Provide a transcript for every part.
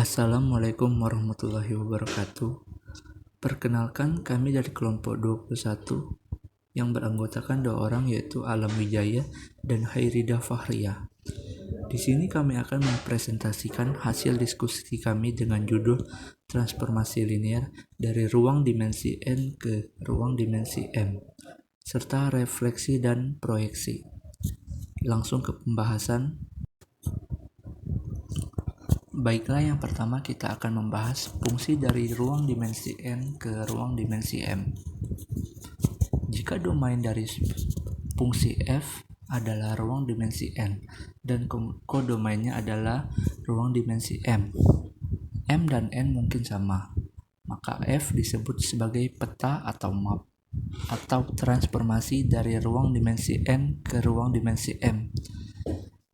Assalamualaikum warahmatullahi wabarakatuh. Perkenalkan, kami dari kelompok 21 yang beranggotakan 2 orang, yaitu Alam Wijaya dan Hairida Fahriah. Di sini kami akan mempresentasikan hasil diskusi kami dengan judul transformasi linear dari ruang dimensi N ke ruang dimensi M, serta refleksi dan proyeksi. Langsung ke pembahasan. Baiklah, yang pertama kita akan membahas fungsi dari ruang dimensi N ke ruang dimensi M. Jika domain dari fungsi f adalah ruang dimensi N dan kodomainnya adalah ruang dimensi M dan N mungkin sama, maka f disebut sebagai peta atau map atau transformasi dari ruang dimensi N ke ruang dimensi M.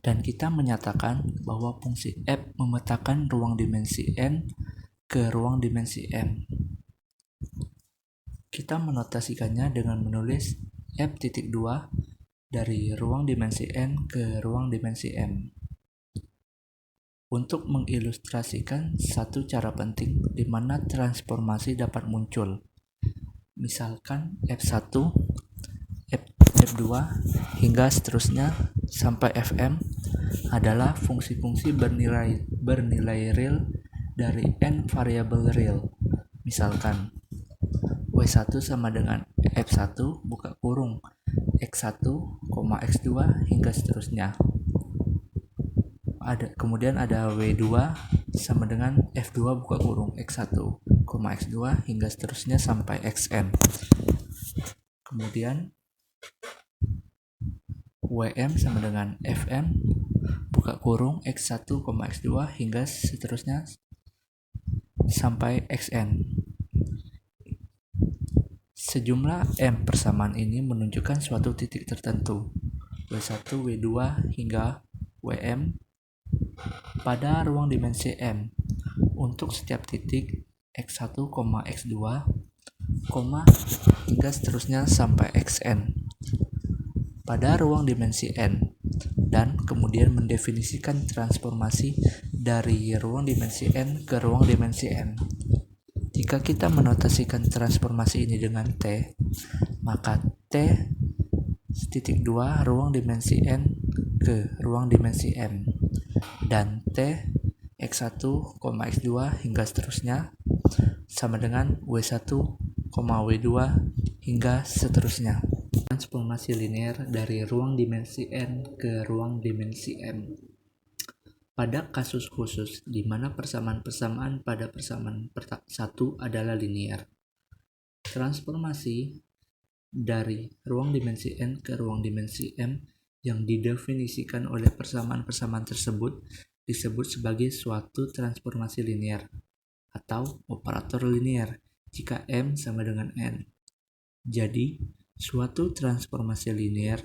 Dan kita menyatakan bahwa fungsi f memetakan ruang dimensi N ke ruang dimensi M. Kita menotasikannya dengan menulis f.2 dari ruang dimensi N ke ruang dimensi M. Untuk mengilustrasikan satu cara penting di mana transformasi dapat muncul, misalkan f1, f2 hingga seterusnya sampai fm adalah fungsi-fungsi bernilai real dari n variabel real. Misalkan W1 sama dengan F1 buka kurung X1, X2 hingga seterusnya. Kemudian ada W2 sama dengan F2 buka kurung X1, X2 hingga seterusnya sampai Xn. Kemudian Wm sama dengan Fm buka kurung X1, X2 hingga seterusnya sampai Xn. Sejumlah M persamaan ini menunjukkan suatu titik tertentu, W1, W2 hingga Wm pada ruang dimensi M untuk setiap titik X1, X2, hingga seterusnya sampai Xn pada ruang dimensi N, dan kemudian mendefinisikan transformasi dari ruang dimensi N ke ruang dimensi M. Jika kita menotasikan transformasi ini dengan T, maka T.2 ruang dimensi N ke ruang dimensi M, dan T X1, X2 hingga seterusnya sama dengan W1, W2 hingga seterusnya. Transformasi linear dari ruang dimensi N ke ruang dimensi M. Pada kasus khusus di mana persamaan-persamaan pada persamaan 1 adalah linear, transformasi dari ruang dimensi N ke ruang dimensi M yang didefinisikan oleh persamaan-persamaan tersebut disebut sebagai suatu transformasi linear atau operator linear jika M sama dengan N. Jadi, suatu transformasi linear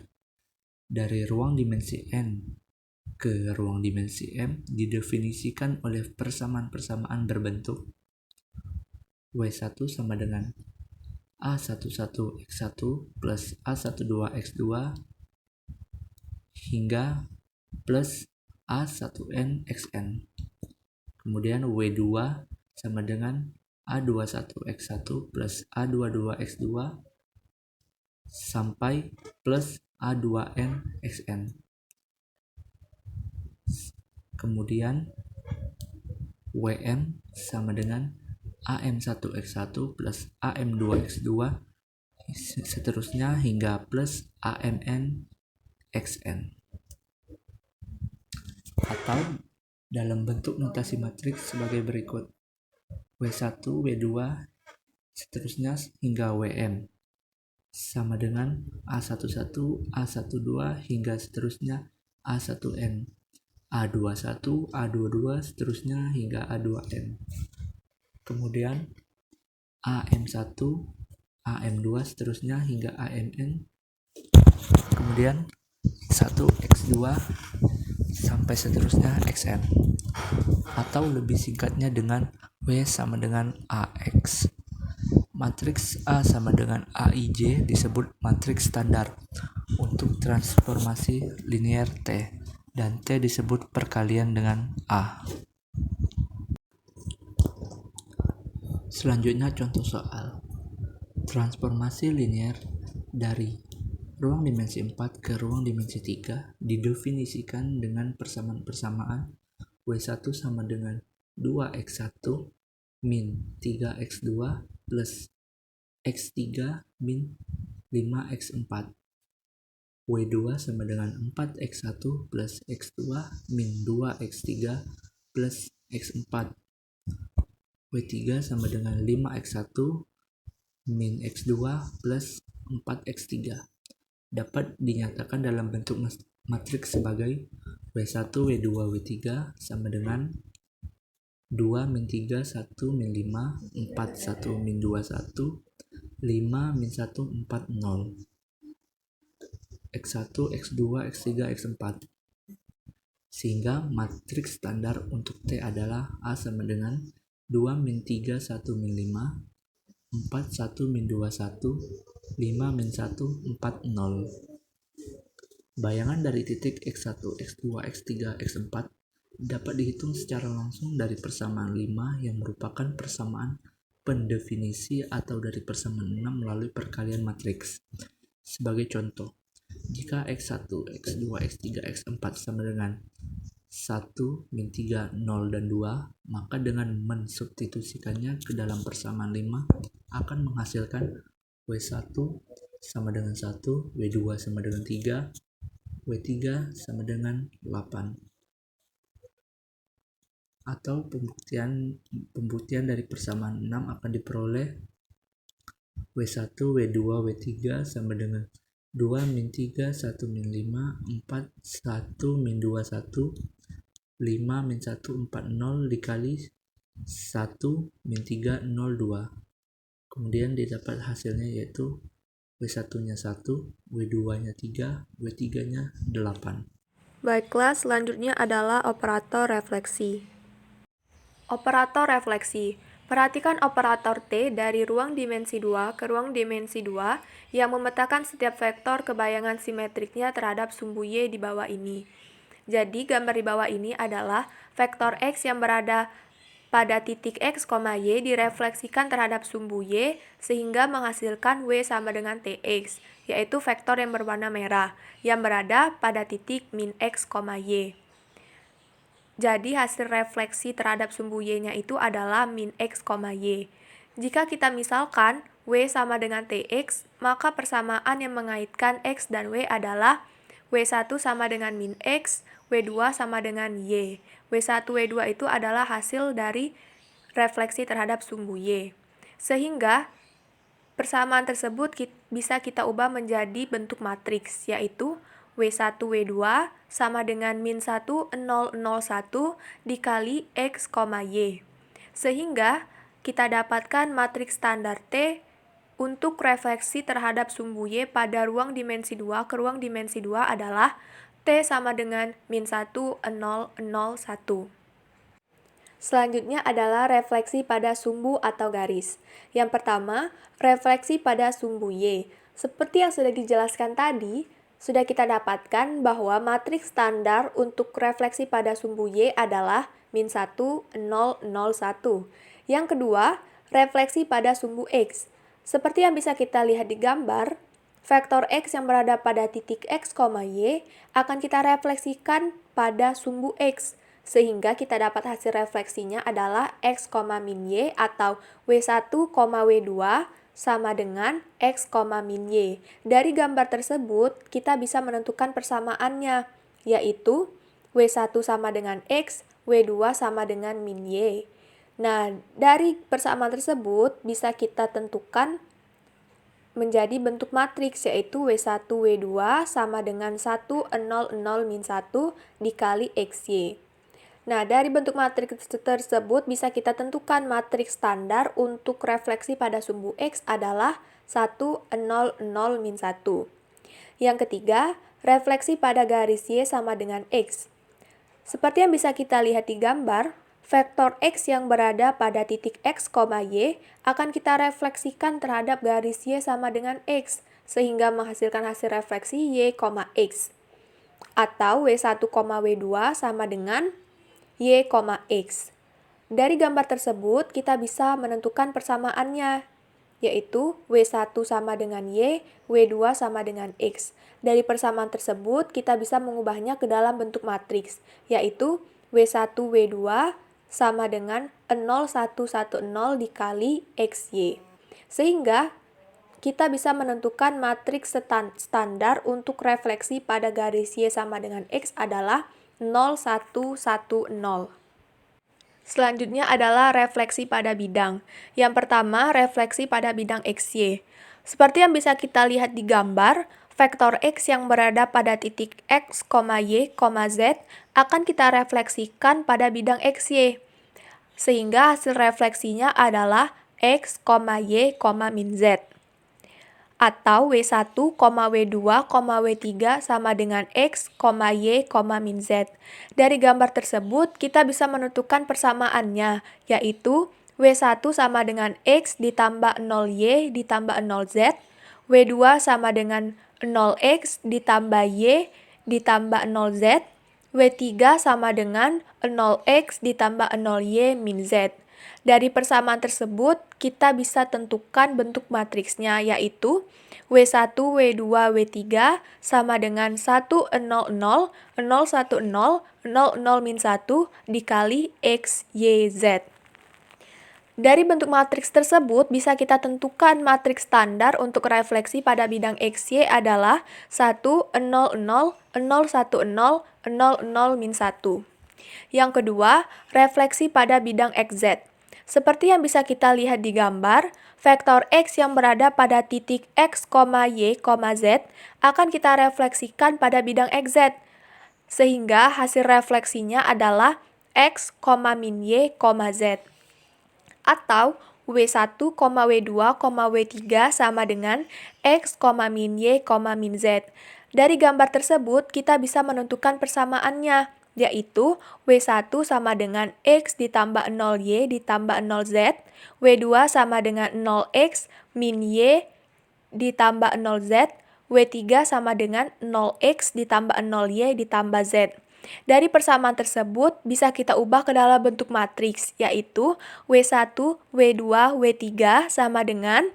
dari ruang dimensi N ke ruang dimensi M didefinisikan oleh persamaan-persamaan berbentuk W1 sama dengan A11X1 plus A12X2 hingga plus A1nXn. Kemudian W2 sama dengan A21X1 plus A22X2 sampai plus A2nXn. Kemudian Wm sama dengan AM1X1 plus AM2X2 seterusnya hingga plus AMnXn. Atau dalam bentuk notasi matriks sebagai berikut: W1, W2 seterusnya hingga Wm sama dengan A11, A12 hingga seterusnya A1n, A21, A22 seterusnya hingga A2n. Kemudian AM1, AM2 seterusnya hingga AMN. Kemudian 1x2 sampai seterusnya xn. Atau lebih singkatnya dengan W sama dengan AX. Matriks A sama dengan AIJ disebut matriks standar untuk transformasi linear T, dan T disebut perkalian dengan A. Selanjutnya contoh soal. Transformasi linear dari ruang dimensi 4 ke ruang dimensi 3 didefinisikan dengan persamaan-persamaan W1 sama dengan 2x1 min 3x2 plus x3 min 5x4. W2 sama dengan 4x1 plus x2 min 2x3 plus x4. W3 sama dengan 5x1 min x2 plus 4x3. Dapat dinyatakan dalam bentuk matriks sebagai W1, W2, W3 sama dengan 2 min 3, 1 min 5, 4, 1 min 2, 1, 5 min 1, 4, 0. X1, X2, X3, X4. Sehingga matriks standar untuk T adalah A sama dengan 2 min 3, 1 min 5, 4, 1 min 2, 1, 5 min 1, 4, 0. Bayangan dari titik X1, X2, X3, X4 dapat dihitung secara langsung dari persamaan 5 yang merupakan persamaan pendefinisi atau dari persamaan 6 melalui perkalian matriks. Sebagai contoh, jika X1, X2, X3, X4 sama dengan 1, min 3, 0, dan 2, maka dengan mensubstitusikannya ke dalam persamaan 5 akan menghasilkan W1 sama dengan 1, W2 sama dengan 3, W3 sama dengan 8. Atau pembuktian dari persamaan 6 akan diperoleh W1, W2, W3 sama dengan 2 min 3, 1 min 5, 4, 1 min 2, 1, 5 min 1, 4, 0 dikali 1 min 3, 0, 2. Kemudian didapat hasilnya yaitu W1-nya 1, W2-nya 3, W3-nya 8. Baiklah, selanjutnya adalah operator refleksi. Operator refleksi. Perhatikan operator T dari ruang dimensi 2 ke ruang dimensi 2 yang memetakan setiap vektor kebayangan simetriknya terhadap sumbu Y di bawah ini. Jadi, gambar di bawah ini adalah vektor X yang berada pada titik X, Y direfleksikan terhadap sumbu Y sehingga menghasilkan W sama dengan TX, yaitu vektor yang berwarna merah yang berada pada titik min X, Y. Jadi hasil refleksi terhadap sumbu Y-nya itu adalah min X, Y. Jika kita misalkan W sama dengan TX, maka persamaan yang mengaitkan X dan W adalah W1 sama dengan min X, W2 sama dengan Y. W1, W2 itu adalah hasil dari refleksi terhadap sumbu Y. Sehingga persamaan tersebut bisa kita ubah menjadi bentuk matriks, yaitu W1, W2 sama dengan min 1, 0, 0, 1 dikali X, Y. Sehingga kita dapatkan matriks standar T untuk refleksi terhadap sumbu Y pada ruang dimensi 2 ke ruang dimensi 2 adalah T sama dengan min 1, 0, 0, 1. Selanjutnya adalah refleksi pada sumbu atau garis. Yang pertama, refleksi pada sumbu Y. Seperti yang sudah dijelaskan tadi, sudah kita dapatkan bahwa matriks standar untuk refleksi pada sumbu Y adalah min 1, 0, 0, 1. Yang kedua, refleksi pada sumbu X. Seperti yang bisa kita lihat di gambar, vektor X yang berada pada titik X, Y akan kita refleksikan pada sumbu X, sehingga kita dapat hasil refleksinya adalah X, min Y atau W1, W2 sama dengan X, min Y. Dari gambar tersebut, kita bisa menentukan persamaannya, yaitu W1 sama dengan X, W2 sama dengan min Y. Nah, dari persamaan tersebut bisa kita tentukan menjadi bentuk matriks, yaitu W1, W2 sama dengan 1, 0, 0, min 1 dikali XY. Nah, dari bentuk matriks tersebut bisa kita tentukan matriks standar untuk refleksi pada sumbu X adalah 1, 0, 0, min 1. Yang ketiga, refleksi pada garis Y sama dengan X. Seperti yang bisa kita lihat di gambar, vektor X yang berada pada titik X, Y akan kita refleksikan terhadap garis Y sama dengan X, sehingga menghasilkan hasil refleksi Y, X. Atau W1, W2 sama dengan Y, X. Dari gambar tersebut, kita bisa menentukan persamaannya, yaitu W1 sama dengan Y, W2 sama dengan X. Dari persamaan tersebut, kita bisa mengubahnya ke dalam bentuk matriks, yaitu W1, W2 sama dengan 0,1,1,0 dikali XY. Sehingga kita bisa menentukan matriks standar untuk refleksi pada garis Y sama dengan X adalah 0,1,1,0. Selanjutnya adalah refleksi pada bidang. Yang pertama, refleksi pada bidang XY. Seperti yang bisa kita lihat di gambar, vektor X yang berada pada titik X, Y, Z akan kita refleksikan pada bidang XY. Sehingga hasil refleksinya adalah X, Y, min Z. Atau W1, W2, W3 sama dengan X, Y, min Z. Dari gambar tersebut, kita bisa menentukan persamaannya, yaitu W1 sama dengan X ditambah 0Y ditambah 0Z, W2 sama dengan 0X ditambah Y ditambah 0Z, W3 sama dengan 0X ditambah 0Y min Z. Dari persamaan tersebut, kita bisa tentukan bentuk matriksnya, yaitu W1, W2, W3 sama dengan 1, 0, 0, 0, 1, 0, 0, min 1 dikali X, Y, Z. Dari bentuk matriks tersebut, bisa kita tentukan matriks standar untuk refleksi pada bidang XY adalah 1, 0, 0, 0, 1, 0, 0, 0, min 1. Yang kedua, refleksi pada bidang XZ. Seperti yang bisa kita lihat di gambar, vektor X yang berada pada titik X, Y, Z akan kita refleksikan pada bidang XZ. Sehingga hasil refleksinya adalah X, min Y, Z. Atau W1, W2, W3 sama dengan X, min Y, min Z. Dari gambar tersebut, kita bisa menentukan persamaannya, yaitu W1 sama dengan X ditambah 0Y ditambah 0Z, W2 sama dengan 0X min Y ditambah 0Z, W3 sama dengan 0X ditambah 0Y ditambah Z. Dari persamaan tersebut, bisa kita ubah ke dalam bentuk matriks, yaitu W1, W2, W3 sama dengan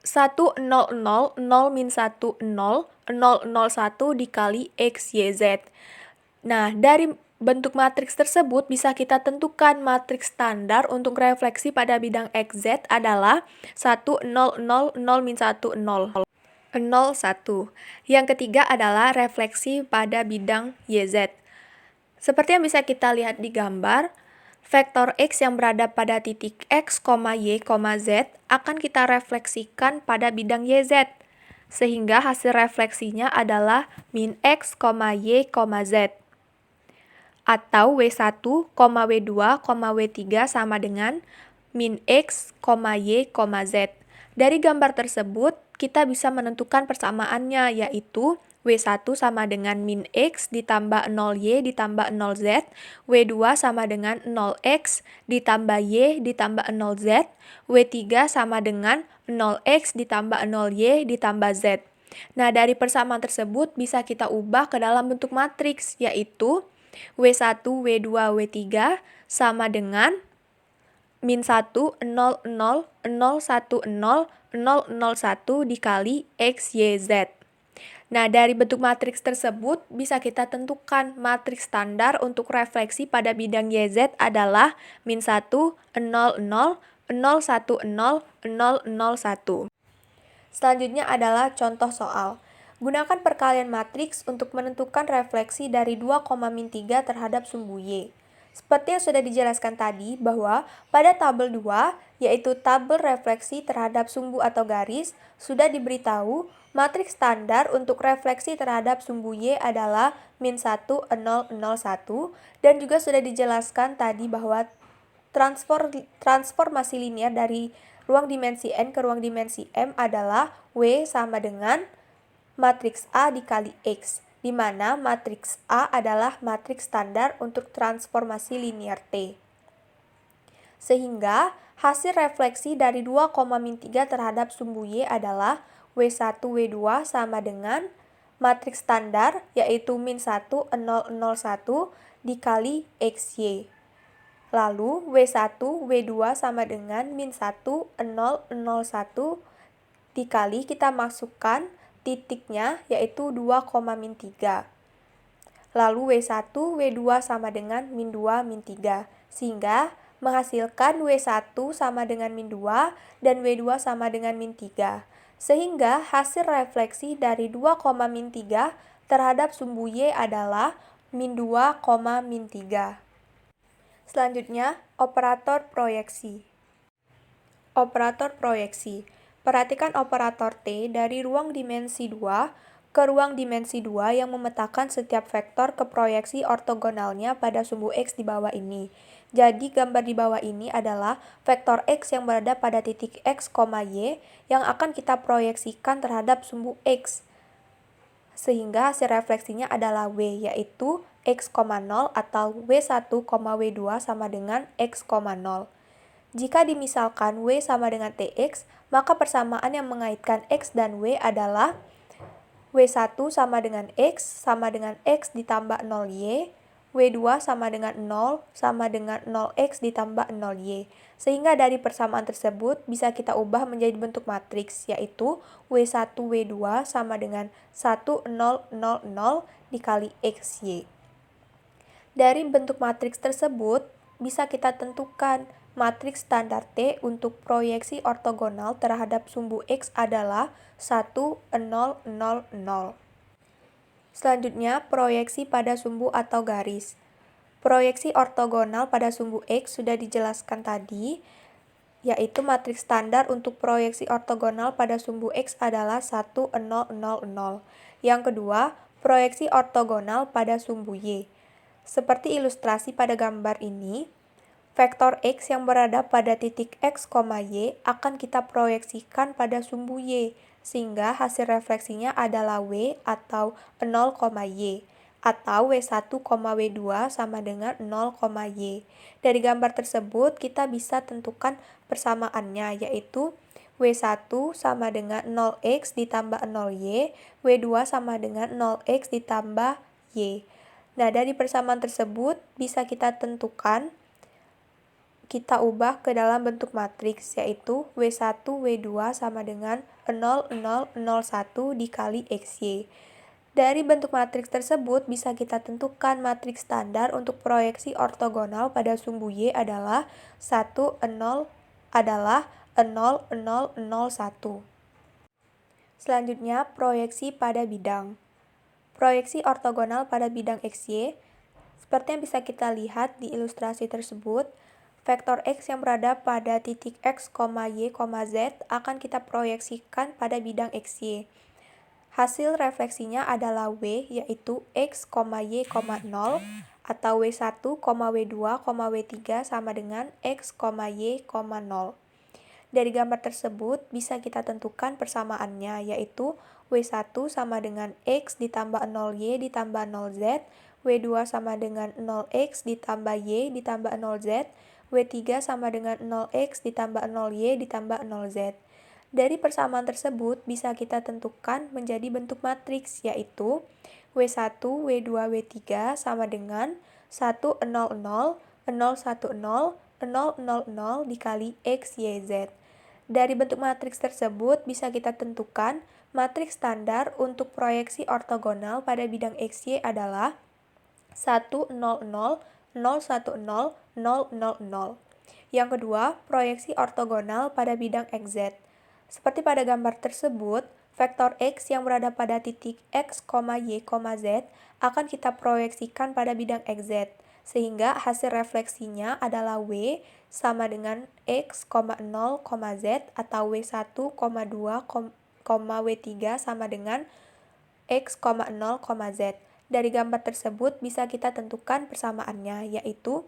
1, 0, 0, 0, min 1, 0, 0, 0, 1 dikali X, Y, Z. Nah, dari bentuk matriks tersebut bisa kita tentukan matriks standar untuk refleksi pada bidang XZ adalah 1, 0, 0, 0, min 1, 0, 0, 1. Yang ketiga adalah refleksi pada bidang YZ. Seperti yang bisa kita lihat di gambar, vektor X yang berada pada titik X, Y, Z akan kita refleksikan pada bidang YZ. Sehingga hasil refleksinya adalah min X, Y, Z. Atau W1, W2, W3 sama dengan min X, Y, Z. Dari gambar tersebut, kita bisa menentukan persamaannya, yaitu W1 sama dengan min X ditambah 0Y ditambah 0Z, W2 sama dengan 0X ditambah Y ditambah 0Z, W3 sama dengan 0X ditambah 0Y ditambah Z. Nah, dari persamaan tersebut bisa kita ubah ke dalam bentuk matriks, yaitu W1, W2, W3 sama dengan min 1, 0, 0, 0, 1, 0, 0, 1 dikali X, Y, Z. Nah, dari bentuk matriks tersebut bisa kita tentukan matriks standar untuk refleksi pada bidang YZ adalah min 1, 0, 0, 0, 1, 0, 0, 1. Selanjutnya adalah contoh soal. Gunakan perkalian matriks untuk menentukan refleksi dari 2,3 terhadap sumbu Y. Seperti yang sudah dijelaskan tadi bahwa pada tabel 2, yaitu tabel refleksi terhadap sumbu atau garis, sudah diberitahu matriks standar untuk refleksi terhadap sumbu Y adalah min 1, 0, 0, 1, dan juga sudah dijelaskan tadi bahwa transformasi linear dari ruang dimensi N ke ruang dimensi M adalah W sama dengan matriks A dikali X, di mana matriks A adalah matriks standar untuk transformasi linear T. Sehingga hasil refleksi dari 2,3 terhadap sumbu Y adalah W1, W2 sama dengan matriks standar, yaitu min 1, 0, 0, 1 dikali XY. Lalu W1, W2 sama dengan min 1, 0, 0, 1 dikali kita masukkan titiknya yaitu 2, min 3. Lalu W1, W2 sama dengan min 2, min 3. Sehingga menghasilkan W1 sama dengan min 2 dan W2 sama dengan min 3. Sehingga hasil refleksi dari 2, min 3 terhadap sumbu Y adalah min 2, min 3. Selanjutnya, operator proyeksi. Operator proyeksi. Perhatikan operator T dari ruang dimensi 2 ke ruang dimensi 2 yang memetakan setiap vektor ke proyeksi ortogonalnya pada sumbu X di bawah ini. Jadi, gambar di bawah ini adalah vektor X yang berada pada titik X, Y yang akan kita proyeksikan terhadap sumbu X. Sehingga hasil refleksinya adalah W, yaitu X, 0 atau W1, W2 sama dengan X, 0. Jika dimisalkan W sama dengan TX, maka persamaan yang mengaitkan X dan W adalah W1 sama dengan X ditambah 0Y, W2 sama dengan 0 sama dengan 0X ditambah 0Y. Sehingga dari persamaan tersebut bisa kita ubah menjadi bentuk matriks, yaitu W1, W2 sama dengan 1, 0, 0, 0 dikali XY. Dari bentuk matriks tersebut, bisa kita tentukan matriks standar T untuk proyeksi ortogonal terhadap sumbu X adalah 1, 0, 0, 0. Selanjutnya, proyeksi pada sumbu atau garis. Proyeksi ortogonal pada sumbu X sudah dijelaskan tadi, yaitu matriks standar untuk proyeksi ortogonal pada sumbu X adalah 1, 0, 0, 0. Yang kedua, proyeksi ortogonal pada sumbu Y. Seperti ilustrasi pada gambar ini, vektor X yang berada pada titik X, Y akan kita proyeksikan pada sumbu Y, sehingga hasil refleksinya adalah W atau 0, Y, atau W1, W2 sama dengan 0, Y. Dari gambar tersebut, kita bisa tentukan persamaannya, yaitu W1 sama dengan 0X ditambah 0Y, W2 sama dengan 0X ditambah Y. Nah, dari persamaan tersebut bisa kita tentukan, kita ubah ke dalam bentuk matriks, yaitu W1, W2 sama dengan 0, 0, 0, 1 dikali XY. Dari bentuk matriks tersebut bisa kita tentukan matriks standar untuk proyeksi ortogonal pada sumbu Y adalah 1, 0, 0, 0, 1. Selanjutnya, proyeksi pada bidang. Proyeksi ortogonal pada bidang XY, seperti yang bisa kita lihat di ilustrasi tersebut, vektor X yang berada pada titik X, Y, Z akan kita proyeksikan pada bidang XY. Hasil refleksinya adalah W, yaitu X, Y, 0, atau W1, W2, W3 sama dengan X, Y, 0. Dari gambar tersebut bisa kita tentukan persamaannya, yaitu W1 sama dengan X ditambah 0Y ditambah 0Z, W2 sama dengan 0X ditambah Y ditambah 0Z, W3 sama dengan 0X ditambah 0Y ditambah 0Z. Dari persamaan tersebut bisa kita tentukan menjadi bentuk matriks, yaitu W1, W2, W3 sama dengan 1, 0, 0, 0, 1, 0, 0, 0, 0 dikali X, Y, Z. Dari bentuk matriks tersebut bisa kita tentukan matriks standar untuk proyeksi ortogonal pada bidang XY adalah 1, 0, 0, 0, 1, 0, 0, 0, 0. Yang kedua, proyeksi ortogonal pada bidang XZ. Seperti pada gambar tersebut, vektor X yang berada pada titik X, Y, Z akan kita proyeksikan pada bidang XZ, sehingga hasil refleksinya adalah W sama dengan X, 0, Z atau W1, 2, W3 sama dengan X, 0, Z. Dari gambar tersebut bisa kita tentukan persamaannya, yaitu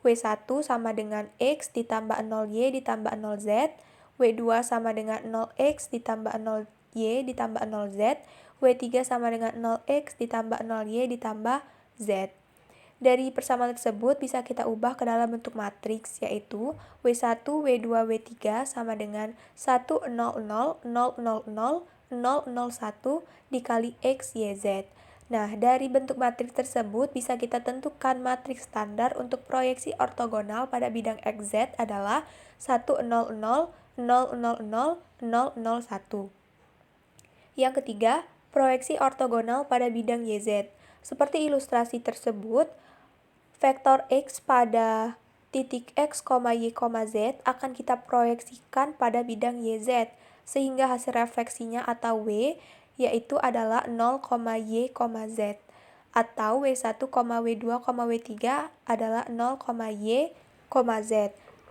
W1 sama dengan X ditambah 0Y ditambah 0Z, W2 sama dengan 0X ditambah 0Y ditambah 0Z, W3 sama dengan 0X ditambah 0Y ditambah Z. Dari persamaan tersebut bisa kita ubah ke dalam bentuk matriks, yaitu W1, W2, W3 sama dengan 1, 0, 0, 0, 0, 0, 0, 0, 1 dikali X, Y, Z. Nah, dari bentuk matriks tersebut bisa kita tentukan matriks standar untuk proyeksi ortogonal pada bidang XZ adalah 1, 0, 0, 0, 0, 0, 0, 0, 1. Yang ketiga, proyeksi ortogonal pada bidang YZ. Seperti ilustrasi tersebut, vektor X pada titik X, Y, Z akan kita proyeksikan pada bidang YZ, sehingga hasil refleksinya atau W yaitu adalah 0, Y, Z, atau W1, W2, W3 adalah 0, Y, Z.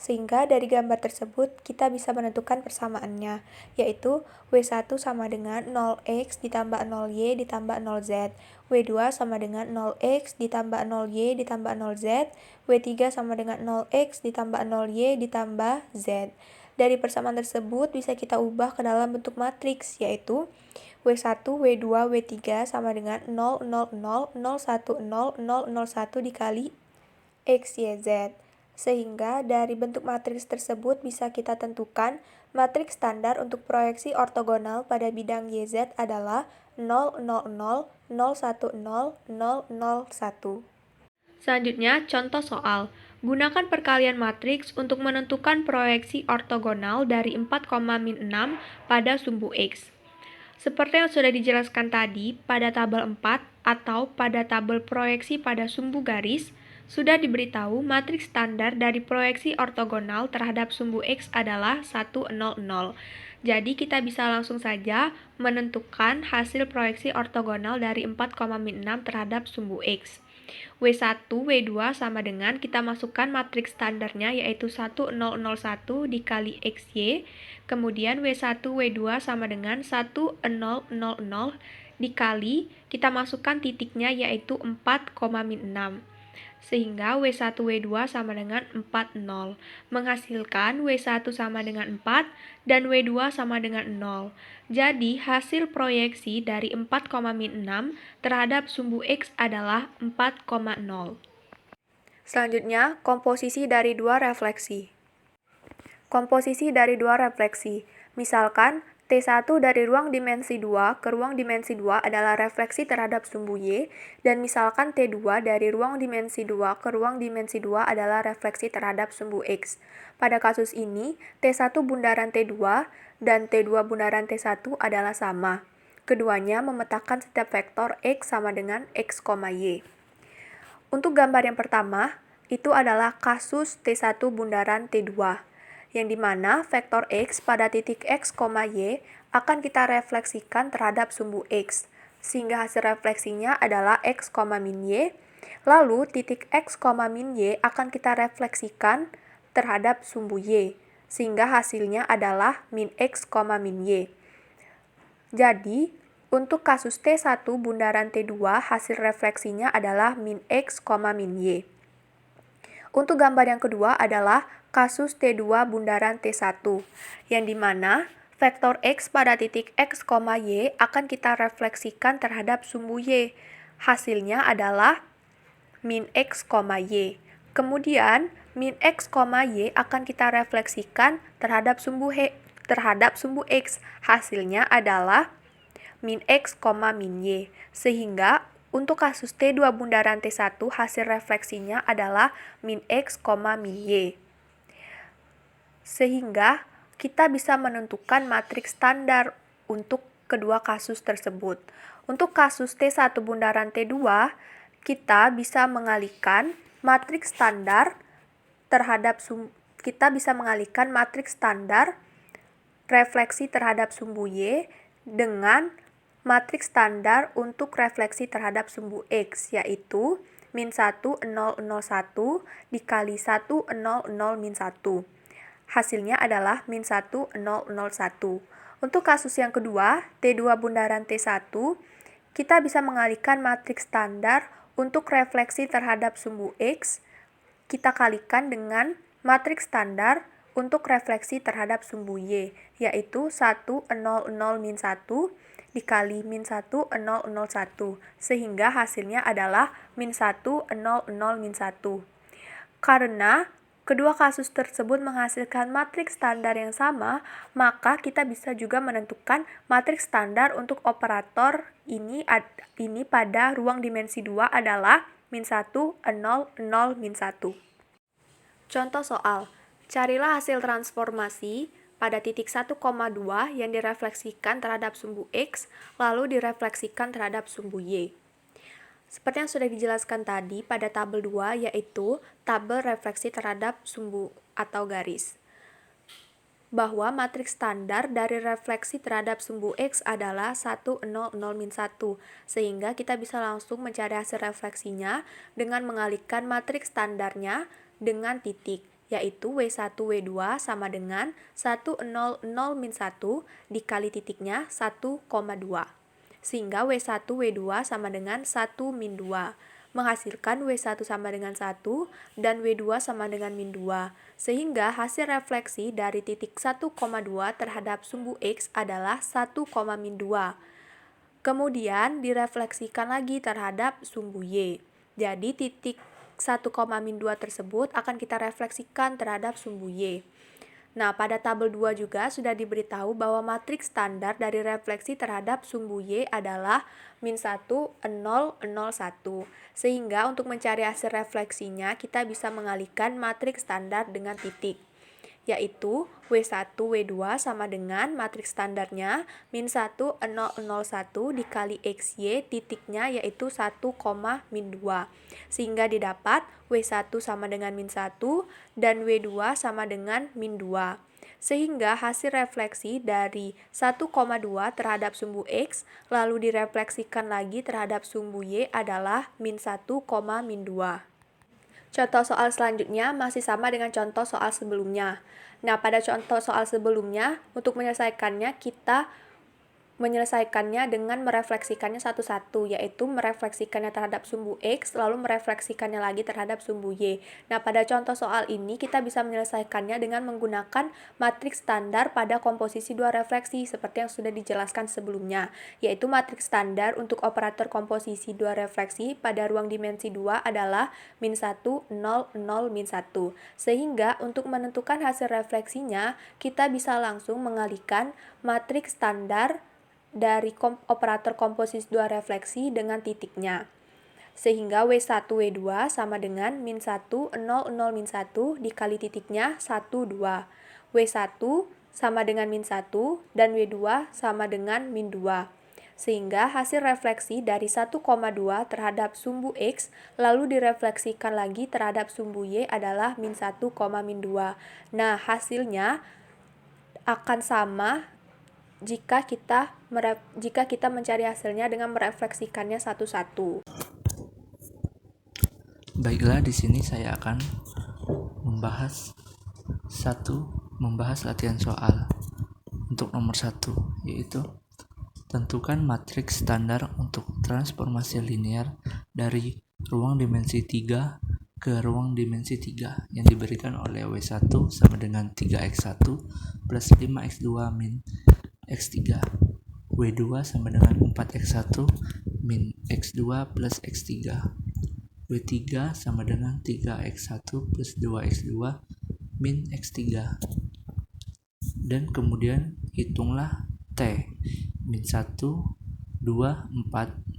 Sehingga dari gambar tersebut kita bisa menentukan persamaannya, yaitu W1 sama dengan 0x ditambah 0y ditambah 0z, W2 sama dengan 0x ditambah 0y ditambah 0z, W3 sama dengan 0x ditambah 0y ditambah z. Dari persamaan tersebut bisa kita ubah ke dalam bentuk matriks, yaitu W1, W2, W3 sama dengan 0, 0, 0, 0, 1, 0, 0, 0, 1 dikali X, Y, Z. Sehingga dari bentuk matriks tersebut bisa kita tentukan matriks standar untuk proyeksi ortogonal pada bidang YZ adalah 0, 0, 0, 0, 1, 0, 0, 0, 1. Selanjutnya, contoh soal. Gunakan perkalian matriks untuk menentukan proyeksi ortogonal dari 4,6 pada sumbu X. Seperti yang sudah dijelaskan tadi, pada tabel 4 atau pada tabel proyeksi pada sumbu garis, sudah diberitahu matriks standar dari proyeksi ortogonal terhadap sumbu X adalah 1, 0, 0. Jadi kita bisa langsung saja menentukan hasil proyeksi ortogonal dari 4,6 terhadap sumbu X. W1, W2 sama dengan kita masukkan matriks standarnya yaitu 1, 0, 0, 1 dikali XY. Kemudian W1, W2 sama dengan 1, 0, 0, 0 dikali kita masukkan titiknya yaitu 4,6. Sehingga W1, W2 sama dengan 4, 0. Menghasilkan W1 sama dengan 4 dan W2 sama dengan 0. Jadi hasil proyeksi dari 4,6 terhadap sumbu X adalah 4,0. Selanjutnya, komposisi dari dua refleksi. Komposisi dari dua refleksi. Misalkan, T1 dari ruang dimensi 2 ke ruang dimensi 2 adalah refleksi terhadap sumbu Y, dan misalkan T2 dari ruang dimensi 2 ke ruang dimensi 2 adalah refleksi terhadap sumbu X. Pada kasus ini, T1 bundaran T2 dan T2 bundaran T1 adalah sama. Keduanya memetakan setiap vektor X sama dengan X, Y. Untuk gambar yang pertama, itu adalah kasus T1 bundaran T2. Yang dimana vektor X pada titik X, Y akan kita refleksikan terhadap sumbu X, sehingga hasil refleksinya adalah X, min Y. Lalu titik X, min Y akan kita refleksikan terhadap sumbu Y, sehingga hasilnya adalah min X, min Y. Jadi, untuk kasus T1 bundaran T2 hasil refleksinya adalah min X, min Y. Untuk gambar yang kedua adalah kasus T2 bundaran T1, yang dimana vektor X pada titik X, Y akan kita refleksikan terhadap sumbu Y. Hasilnya adalah min X, Y. Kemudian, min X, Y akan kita refleksikan terhadap sumbu X. Hasilnya adalah min X, min Y. Sehingga untuk kasus T2 bundaran T1 hasil refleksinya adalah min X, min Y. Sehingga kita bisa menentukan matriks standar untuk kedua kasus tersebut. Untuk kasus T1 bundaran T2, kita bisa mengalihkan matriks standar refleksi terhadap sumbu Y dengan matriks standar untuk refleksi terhadap sumbu X, yaitu min 1, 0, 0, 1 dikali 1, 0, 0, min 1. Hasilnya adalah min 1, 0, 0, 1. Untuk kasus yang kedua, T2 bundaran T1, kita bisa mengalihkan matriks standar untuk refleksi terhadap sumbu X, kita kalikan dengan matriks standar untuk refleksi terhadap sumbu Y, yaitu 1, 0, 0, min 1 dikali min 1, 0, 0, 1, sehingga hasilnya adalah min 1, 0, 0, min 1. Karena kedua kasus tersebut menghasilkan matriks standar yang sama, maka kita bisa juga menentukan matriks standar untuk operator ini pada ruang dimensi 2 adalah min 1, 0, 0, min 1. Contoh soal, carilah hasil transformasi pada titik 1,2 yang direfleksikan terhadap sumbu X, lalu direfleksikan terhadap sumbu Y. Seperti yang sudah dijelaskan tadi pada tabel 2, yaitu tabel refleksi terhadap sumbu atau garis. Bahwa matriks standar dari refleksi terhadap sumbu X adalah 1, 0, 0, min 1. Sehingga kita bisa langsung mencari hasil refleksinya dengan mengalihkan matriks standarnya dengan titik, yaitu W1, W2 sama dengan 1, 0, 0, min 1 dikali titiknya 1,2. Sehingga W1, W2 sama dengan 1, min 2. Menghasilkan W1 sama dengan 1 dan W2 sama dengan min 2. Sehingga hasil refleksi dari titik 1,2 terhadap sumbu X adalah 1, min 2. Kemudian direfleksikan lagi terhadap sumbu Y. Jadi titik 1, min 2 tersebut akan kita refleksikan terhadap sumbu Y. Nah, pada tabel 2 juga sudah diberitahu bahwa matriks standar dari refleksi terhadap sumbu Y adalah min 1, 0, 0, 1. Sehingga untuk mencari hasil refleksinya, kita bisa mengalihkan matriks standar dengan titik, yaitu W1, W2 sama dengan matriks standarnya min 1, 0, 0, 1 dikali XY titiknya yaitu 1, min 2. Sehingga didapat W1 sama dengan min 1 dan W2 sama dengan min 2. Sehingga hasil refleksi dari 1,2 terhadap sumbu X lalu direfleksikan lagi terhadap sumbu Y adalah min 1, min 2. Contoh soal selanjutnya masih sama dengan contoh soal sebelumnya. Nah, pada contoh soal sebelumnya, untuk menyelesaikannya kita menyelesaikannya dengan merefleksikannya satu-satu, yaitu merefleksikannya terhadap sumbu X, lalu merefleksikannya lagi terhadap sumbu Y. Nah, pada contoh soal ini kita bisa menyelesaikannya dengan menggunakan matriks standar pada komposisi dua refleksi, seperti yang sudah dijelaskan sebelumnya, yaitu matriks standar untuk operator komposisi dua refleksi pada ruang dimensi 2 adalah min 1, 0, 0, min 1. Sehingga untuk menentukan hasil refleksinya, kita bisa langsung mengalihkan matriks standar dari operator komposisi dua refleksi dengan titiknya. Sehingga W1, W2 sama dengan min 1, 0, 0, min 1 dikali titiknya 1, 2. W1 sama dengan min 1 dan W2 sama dengan min 2. Sehingga hasil refleksi dari 1,2 terhadap sumbu X lalu direfleksikan lagi terhadap sumbu Y adalah min 1, min 2. Nah, hasilnya akan sama jika kita mencari hasilnya dengan merefleksikannya satu-satu. Baiklah, di sini saya akan membahas latihan soal untuk nomor 1, yaitu tentukan matriks standar untuk transformasi linear dari ruang dimensi 3 ke ruang dimensi 3 yang diberikan oleh W1 sama dengan 3x1 plus 5x2 min x3, W2 sama dengan 4x1 min x2 plus x3, W3 sama dengan 3x1 plus 2x2 min x3. Dan kemudian hitunglah T min 1, 2, 4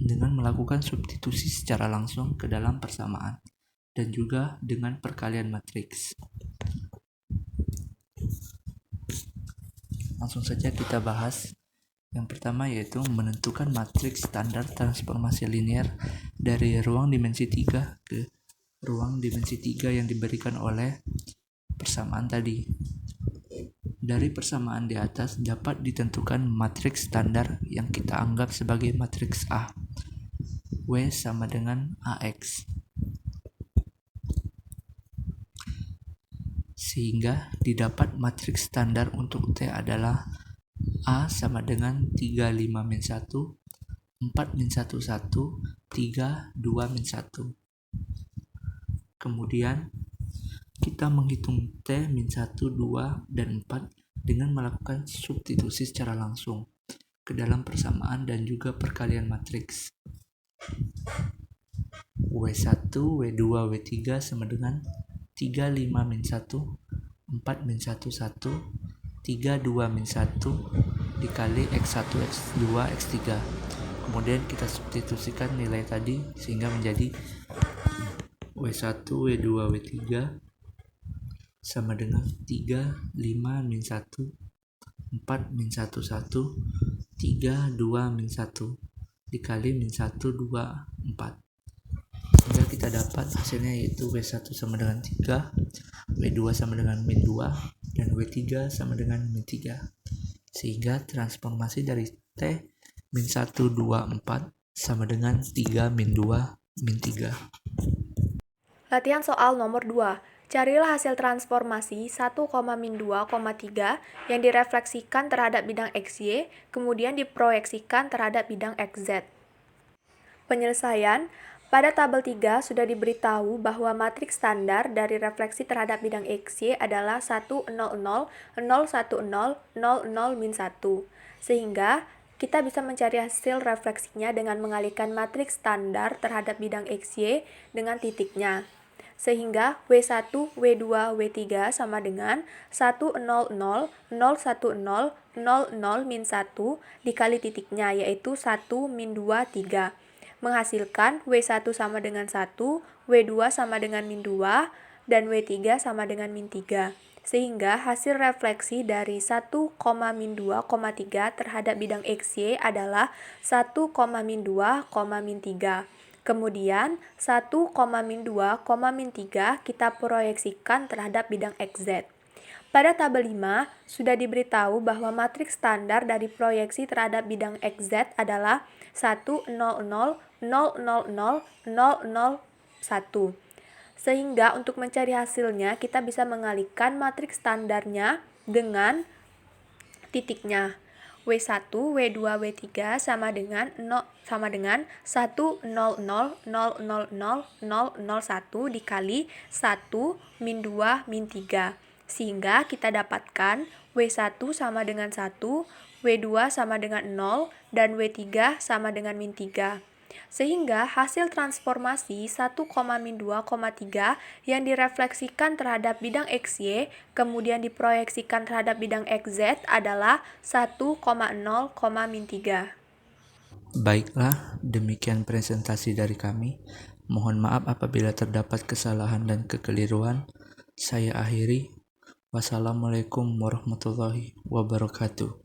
dengan melakukan substitusi secara langsung ke dalam persamaan dan juga dengan perkalian matriks. Langsung saja kita bahas. Yang pertama yaitu menentukan matriks standar transformasi linear dari ruang dimensi 3 ke ruang dimensi 3 yang diberikan oleh persamaan tadi. Dari persamaan di atas dapat ditentukan matriks standar yang kita anggap sebagai matriks A. W sama dengan AX. Sehingga didapat matriks standar untuk T adalah A sama dengan 3, 5, min 1, 4, min 1, 1, 3, 2, min 1. Kemudian kita menghitung T min 1, 2, dan 4 dengan melakukan substitusi secara langsung ke dalam persamaan dan juga perkalian matriks. W1, W2, W3 sama dengan 3, 5, min 1, 4, min 1, 1, 3, 2, min 1 dikali X1, X2, X3. Kemudian kita substitusikan nilai tadi sehingga menjadi W1, W2, W3 sama dengan 3, 5, min 1, 4, min 1, 1, 3, 2, min 1 dikali min 1, 2, 4. Sehingga kita dapat hasilnya yaitu W1 sama dengan 3, W2 sama dengan min 2, dan W3 sama dengan min 3. Sehingga transformasi dari T min 1, 2, 4 sama dengan 3, min 2, min 3. Latihan soal nomor 2. Carilah hasil transformasi 1, min 2, 3 yang direfleksikan terhadap bidang XY, kemudian diproyeksikan terhadap bidang XZ. Penyelesaian. Pada tabel 3 sudah diberitahu bahwa matriks standar dari refleksi terhadap bidang XY adalah 1, 0, 0, 0, 1, 0, 0, 0, min 1. Sehingga kita bisa mencari hasil refleksinya dengan mengalihkan matriks standar terhadap bidang XY dengan titiknya. Sehingga W1, W2, W3 sama dengan 1, 0, 0, 0, 1, 0, 0, 0, min 1 dikali titiknya, yaitu 1, min 2, 3. Menghasilkan W1 sama dengan 1, W2 sama dengan min 2, dan W3 sama dengan min 3. Sehingga hasil refleksi dari 1, min 2, 3 terhadap bidang XY adalah 1, min 2, min 3. Kemudian 1, min 2, min 3 kita proyeksikan terhadap bidang XZ. Pada tabel 5, sudah diberitahu bahwa matriks standar dari proyeksi terhadap bidang XZ adalah 1, 0, 0, 0, 0, 0, 0, 1. Sehingga untuk mencari hasilnya, kita bisa mengalihkan matriks standarnya dengan titiknya. W1, W2, W3 sama dengan 1, 0, 0, 0, 0, 0, 1 dikali 1, min 2, min 3. Sehingga kita dapatkan W1 sama dengan 1, W2 sama dengan 0, dan W3 sama dengan min 3. Sehingga hasil transformasi 1, min 2, 3 yang direfleksikan terhadap bidang XY kemudian diproyeksikan terhadap bidang XZ adalah 1, 0, min 3. Baiklah, demikian presentasi dari kami. Mohon maaf apabila terdapat kesalahan dan kekeliruan. Saya akhiri. Wassalamualaikum warahmatullahi wabarakatuh.